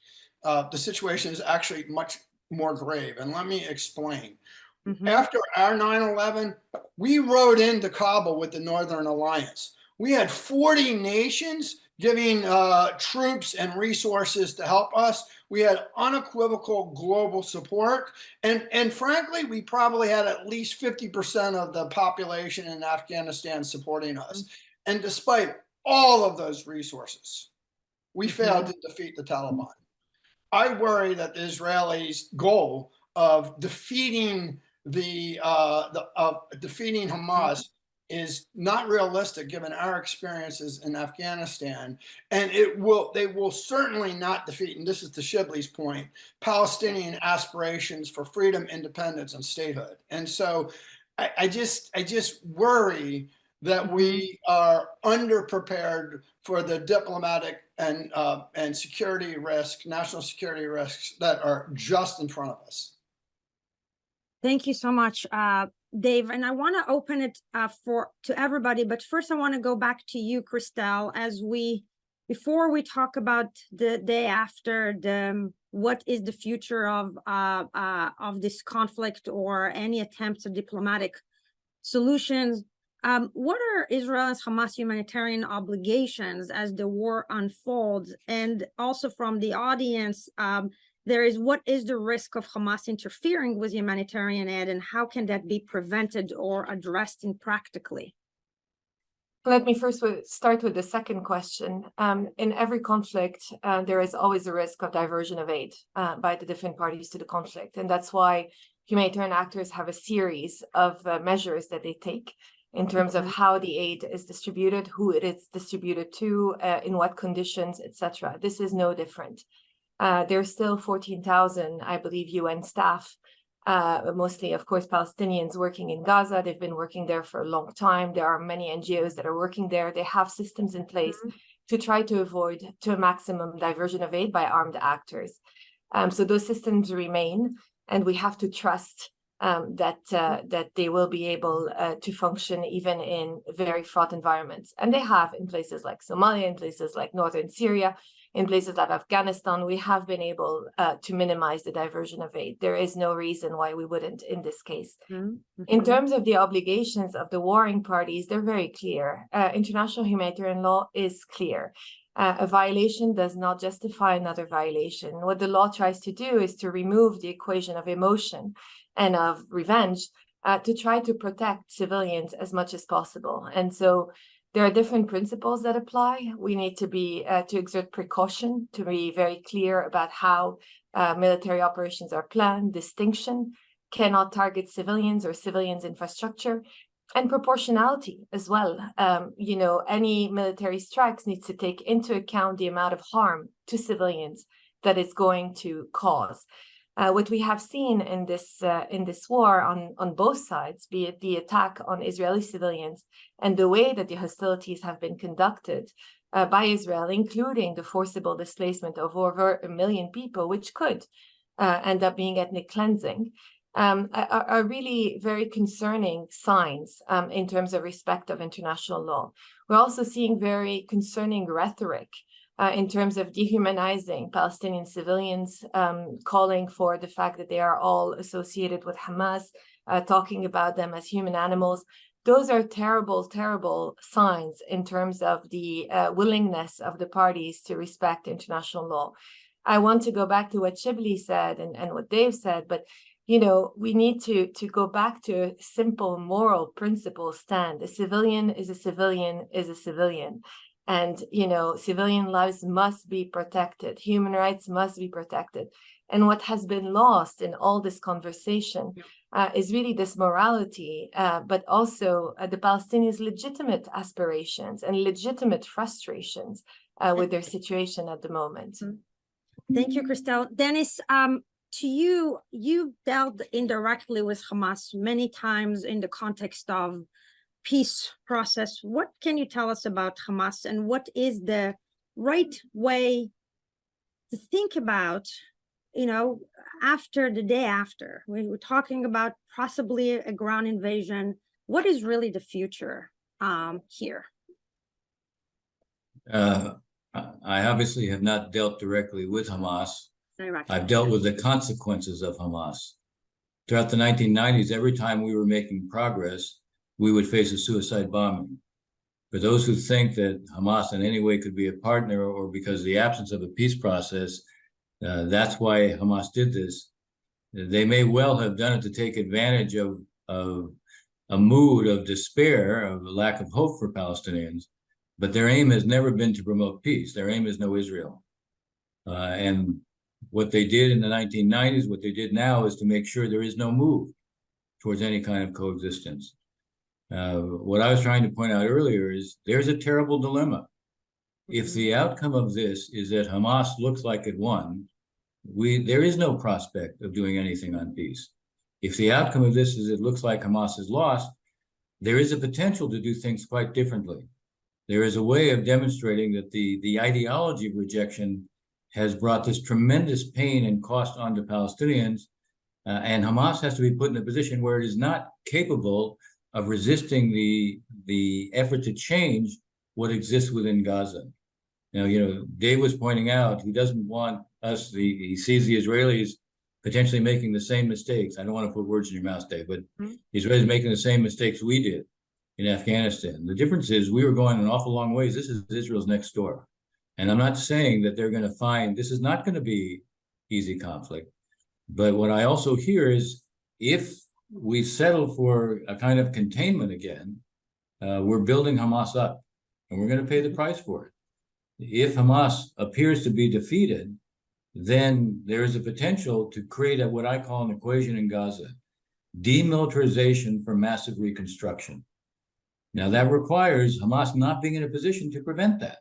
The situation is actually much more grave. And let me explain. After our 9/11, we rode into Kabul with the Northern Alliance. We had 40 nations giving troops and resources to help us. We had unequivocal global support. And frankly, we probably had at least 50% of the population in Afghanistan supporting us. And despite all of those resources, we failed to defeat the Taliban. I worry that the Israelis' goal of defeating defeating Hamas is not realistic given our experiences in Afghanistan, and they will certainly not defeat, and this is to Shibley's point, Palestinian aspirations for freedom, independence, and statehood. And so I just worry that we are underprepared for the diplomatic and security risk, national security risks that are just in front of us. Thank you so much, Dave. And I want to open it to everybody. But first, I want to go back to you, Christelle, before we talk about the day after, what is the future of this conflict or any attempts at diplomatic solutions. What are Israel and Hamas humanitarian obligations as the war unfolds? And also from the audience, what is the risk of Hamas interfering with humanitarian aid, and how can that be prevented or addressed practically? Let me first start with the second question. In every conflict, there is always a risk of diversion of aid by the different parties to the conflict. And that's why humanitarian actors have a series of measures that they take in terms of how the aid is distributed, who it is distributed to, in what conditions, etc. This is no different. There's still 14,000, I believe, UN staff mostly, of course, Palestinians working in Gaza. They've been working there for a long time. There are many NGOs that are working there. They have systems in place to try to avoid to a maximum diversion of aid by armed actors. So those systems remain, and we have to trust that they will be able to function even in very fraught environments. And they have in places like Somalia, in places like northern Syria, in places like Afghanistan. We have been able to minimize the diversion of aid. There is no reason why we wouldn't in this case. In terms of the obligations of the warring parties, they're very clear. International humanitarian law is clear. A violation does not justify another violation. What the law tries to do is to remove the equation of emotion and of revenge to try to protect civilians as much as possible. And so there are different principles that apply. We need to be to exert precaution, to be very clear about how military operations are planned. Distinction cannot target civilians or civilians' infrastructure, and proportionality as well. Any military strikes needs to take into account the amount of harm to civilians that it's going to cause. What we have seen in this war on both sides, be it the attack on Israeli civilians and the way that the hostilities have been conducted by Israel, including the forcible displacement of over 1 million people, which could end up being ethnic cleansing, are really very concerning signs in terms of respect of international law. We're also seeing very concerning rhetoric in terms of dehumanizing Palestinian civilians, calling for the fact that they are all associated with Hamas, talking about them as human animals. Those are terrible, terrible signs in terms of the willingness of the parties to respect international law. I want to go back to what Shibli said and what Dave said, but we need to go back to a simple moral principle stand. A civilian is a civilian is a civilian. And, civilian lives must be protected. Human rights must be protected. And what has been lost in all this conversation is really this morality, but also the Palestinians' legitimate aspirations and legitimate frustrations with their situation at the moment. Thank you, Christelle. Dennis, to you dealt indirectly with Hamas many times in the context of peace process. What can you tell us about Hamas, and what is the right way to think about, after the day after? We were talking about possibly a ground invasion. What is really the future here? I obviously have not dealt directly with Hamas. I've dealt with the consequences of Hamas. Throughout the 1990s, every time we were making progress, we would face a suicide bombing. For those who think that Hamas in any way could be a partner, or because of the absence of a peace process, that's why Hamas did this, they may well have done it to take advantage of a mood of despair, of a lack of hope for Palestinians. But their aim has never been to promote peace. Their aim is no Israel. And what they did in the 1990s, what they did now, is to make sure there is no move towards any kind of coexistence. What I was trying to point out earlier is there's a terrible dilemma. If the outcome of this is that Hamas looks like it won, there is no prospect of doing anything on peace. If the outcome of this is it looks like Hamas is lost, there is a potential to do things quite differently. There is a way of demonstrating that the ideology of rejection has brought this tremendous pain and cost onto Palestinians, and Hamas has to be put in a position where it is not capable of resisting the effort to change what exists within Gaza. Now, Dave was pointing out he doesn't want us, he sees the Israelis potentially making the same mistakes. I don't want to put words in your mouth, Dave, but the Israelis making the same mistakes we did in Afghanistan. The difference is we were going an awful long ways. This is Israel's next door. And I'm not saying that they're going to find, this is not going to be easy conflict. But what I also hear is if we settle for a kind of containment again, we're building Hamas up, and we're going to pay the price for it. If Hamas appears to be defeated, then there is a potential to create what I call an equation in Gaza: demilitarization for massive reconstruction. Now, that requires Hamas not being in a position to prevent that.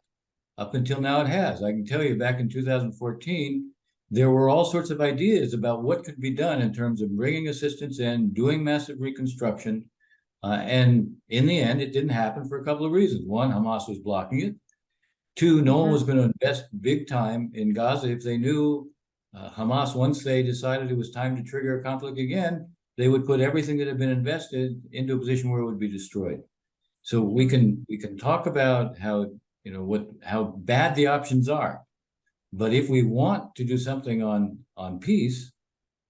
Up until now, it has. I can tell you back in 2014, there were all sorts of ideas about what could be done in terms of bringing assistance in, doing massive reconstruction. And in the end, it didn't happen for a couple of reasons. One, Hamas was blocking it. Two, no one was going to invest big time in Gaza if they knew Hamas, once they decided it was time to trigger a conflict again, they would put everything that had been invested into a position where it would be destroyed. So we can talk about how how bad the options are, but if we want to do something on peace,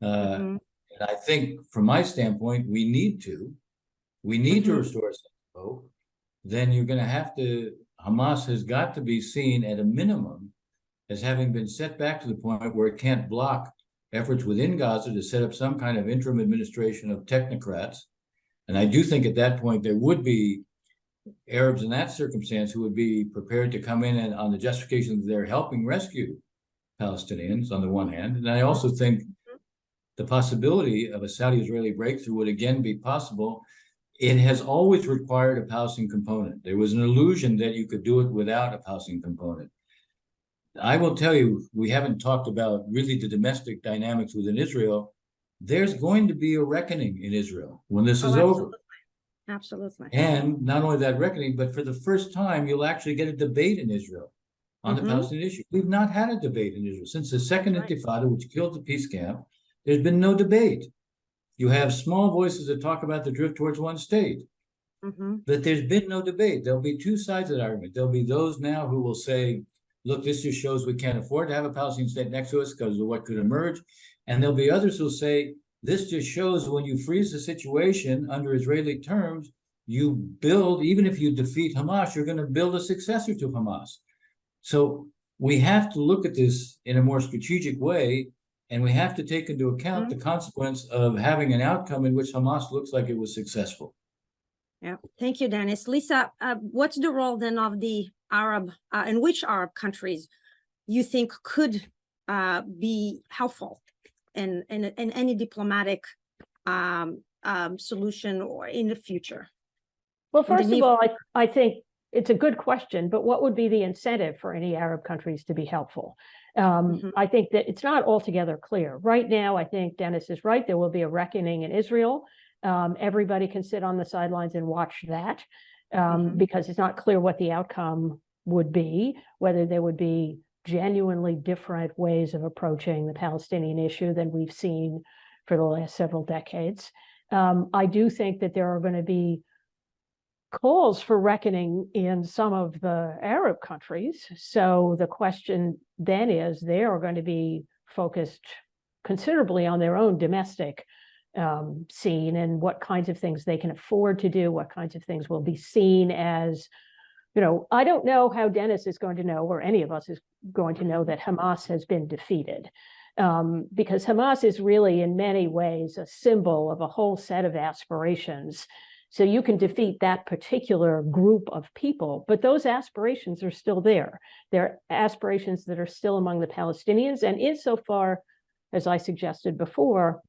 and I think from my standpoint we need to restore some hope. Then you're going to have to. Hamas has got to be seen at a minimum as having been set back to the point where it can't block efforts within Gaza to set up some kind of interim administration of technocrats. And I do think at that point there would be Arabs in that circumstance who would be prepared to come in and on the justification that they're helping rescue Palestinians on the one hand. And I also think the possibility of a Saudi-Israeli breakthrough would again be possible. It has always required a Palestinian component. There was an illusion that you could do it without a Palestinian component. I will tell you, we haven't talked about really the domestic dynamics within Israel. There's going to be a reckoning in Israel when this is over. Absolutely. And not only that reckoning, but for the first time, you'll actually get a debate in Israel on the Palestinian issue. We've not had a debate in Israel since the second Intifada, which killed the peace camp. There's been no debate. You have small voices that talk about the drift towards one state, but there's been no debate. There'll be two sides of that argument. There'll be those now who will say, look, this just shows we can't afford to have a Palestinian state next to us because of what could emerge. And there'll be others who'll say, this just shows when you freeze the situation under Israeli terms, you build, even if you defeat Hamas, you're going to build a successor to Hamas. So we have to look at this in a more strategic way. And we have to take into account the consequence of having an outcome in which Hamas looks like it was successful. Yeah, thank you, Dennis. Lisa, what's the role then of the Arab, and which Arab countries you think could be helpful in any diplomatic solution or in the future? Well, first of all, I think it's a good question, but what would be the incentive for any Arab countries to be helpful? I think that it's not altogether clear. Right now, I think Dennis is right. There will be a reckoning in Israel. Everybody can sit on the sidelines and watch that because it's not clear what the outcome would be, whether there would be genuinely different ways of approaching the Palestinian issue than we've seen for the last several decades. I do think that there are going to be calls for reckoning in some of the Arab countries. So the question then is, they are going to be focused considerably on their own domestic scene and what kinds of things they can afford to do, what kinds of things will be seen as, I don't know how Dennis is going to know, or any of us is going to know, that Hamas has been defeated. Because Hamas is really in many ways a symbol of a whole set of aspirations. So you can defeat that particular group of people, but those aspirations are still there. They're aspirations that are still among the Palestinians. And insofar, as I suggested before,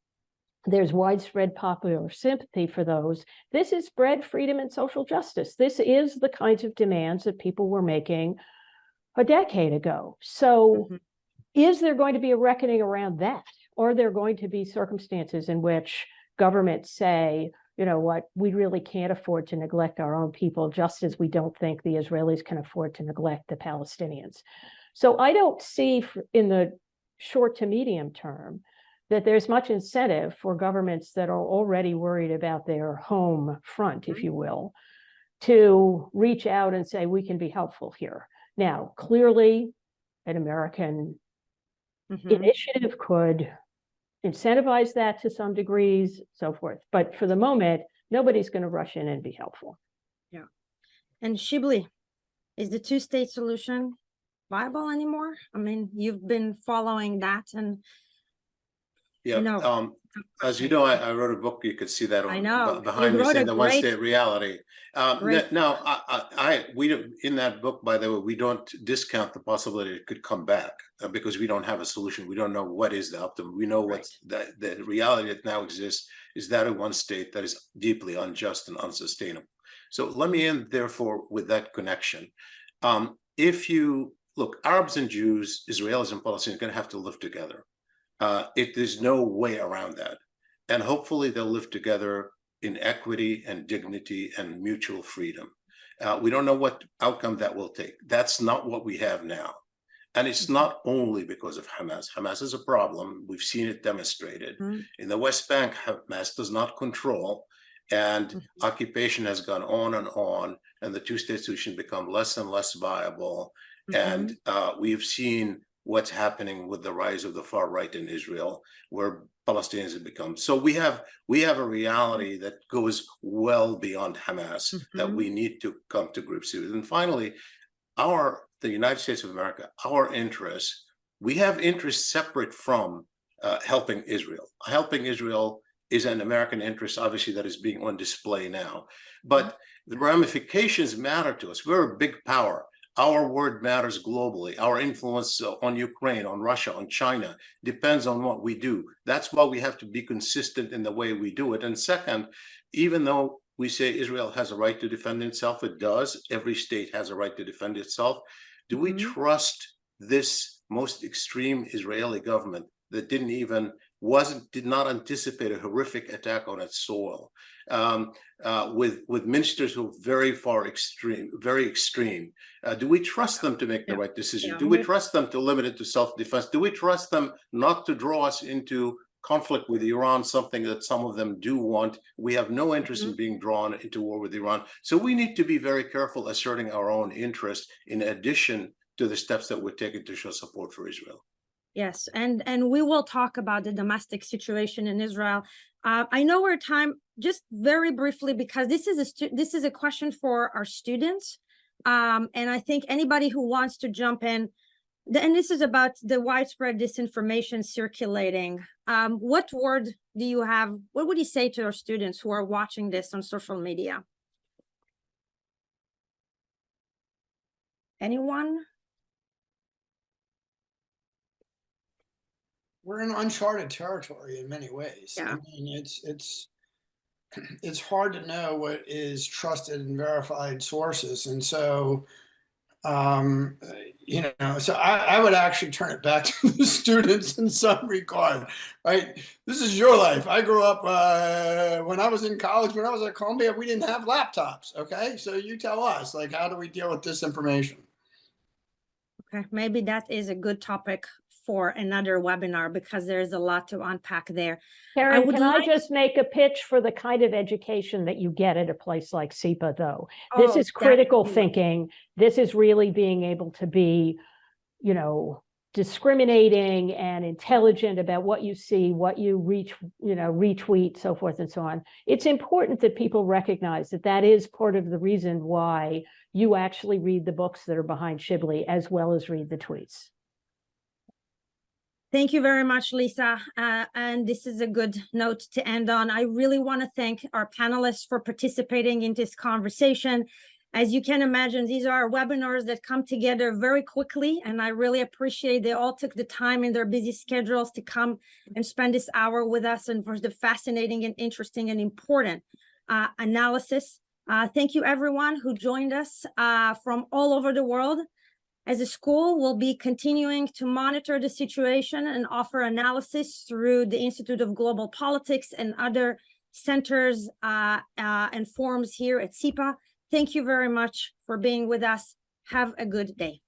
there's widespread popular sympathy for those. This is bread, freedom, and social justice. This is the kinds of demands that people were making a decade ago. So is there going to be a reckoning around that? Or are there going to be circumstances in which governments say, you know what, we really can't afford to neglect our own people, just as we don't think the Israelis can afford to neglect the Palestinians? So I don't see in the short to medium term that there's much incentive for governments that are already worried about their home front, if you will, to reach out and say, we can be helpful here. Now, clearly, an American initiative could incentivize that to some degrees, so forth. But for the moment, nobody's going to rush in and be helpful. Yeah. And Shibli, is the two-state solution viable anymore? I mean, you've been following that, and as you know, I wrote a book. You could see that on behind me, saying the one-state reality. We don't, in that book, by the way, we don't discount the possibility it could come back because we don't have a solution. We don't know what is the optimum. We know what's the reality that now exists is that of one state that is deeply unjust and unsustainable. So let me end, therefore, with that connection. If you look, Arabs and Jews, Israelis and Palestinians are going to have to live together. There's no way around that. And hopefully they'll live together in equity and dignity and mutual freedom. We don't know what outcome that will take. That's not what we have now. And it's not only because of Hamas. Hamas is a problem. We've seen it demonstrated. In the West Bank, Hamas does not control, and occupation has gone on, and the two-state solution become less and less viable. And we've seen what's happening with the rise of the far right in Israel, where Palestinians have become. So we have a reality that goes well beyond Hamas that we need to come to grips with. And finally, the United States of America, our interests, we have interests separate from helping Israel. Helping Israel is an American interest, obviously, that is being on display now. But the ramifications matter to us. We're a big power. Our word matters globally. Our influence on Ukraine, on Russia, on China depends on what we do. That's why we have to be consistent in the way we do it. And second, even though we say Israel has a right to defend itself, it does. Every state has a right to defend itself. Do we trust this most extreme Israeli government that did not anticipate a horrific attack on its soil, with ministers who are very extreme? Do we trust them to make the right decision? Do we trust them to limit it to self-defense? Do we trust them not to draw us into conflict with Iran, something that some of them do want? We have no interest in being drawn into war with Iran. So we need to be very careful asserting our own interest in addition to the steps that we're taking to show support for Israel. Yes, and we will talk about the domestic situation in Israel. I know we're time, just very briefly, because this is a question for our students, and I think anybody who wants to jump in, and this is about the widespread disinformation circulating. What word do you have? What would you say to our students who are watching this on social media? Anyone? We're in uncharted territory in many ways. Yeah. I mean, it's hard to know what is trusted and verified sources, and so so I would actually turn it back to the students in some regard, right? This is your life. I grew up when I was in college, when I was at Columbia, we didn't have laptops. Okay, so you tell us, like, how do we deal with disinformation? Okay, maybe that is a good topic for another webinar, because there's a lot to unpack there. Karen, can I just make a pitch for the kind of education that you get at a place like SIPA, though? This is critical thinking. This is really being able to be, discriminating and intelligent about what you see, what you retweet, so forth and so on. It's important that people recognize that that is part of the reason why you actually read the books that are behind Shibli, as well as read the tweets. Thank you very much, Lisa. And this is a good note to end on. I really want to thank our panelists for participating in this conversation. As you can imagine, these are webinars that come together very quickly, and I really appreciate they all took the time in their busy schedules to come and spend this hour with us, and for the fascinating and interesting and important analysis. Thank you, everyone who joined us from all over the world. As a school, we'll be continuing to monitor the situation and offer analysis through the Institute of Global Politics and other centers and forums here at SIPA. Thank you very much for being with us. Have a good day.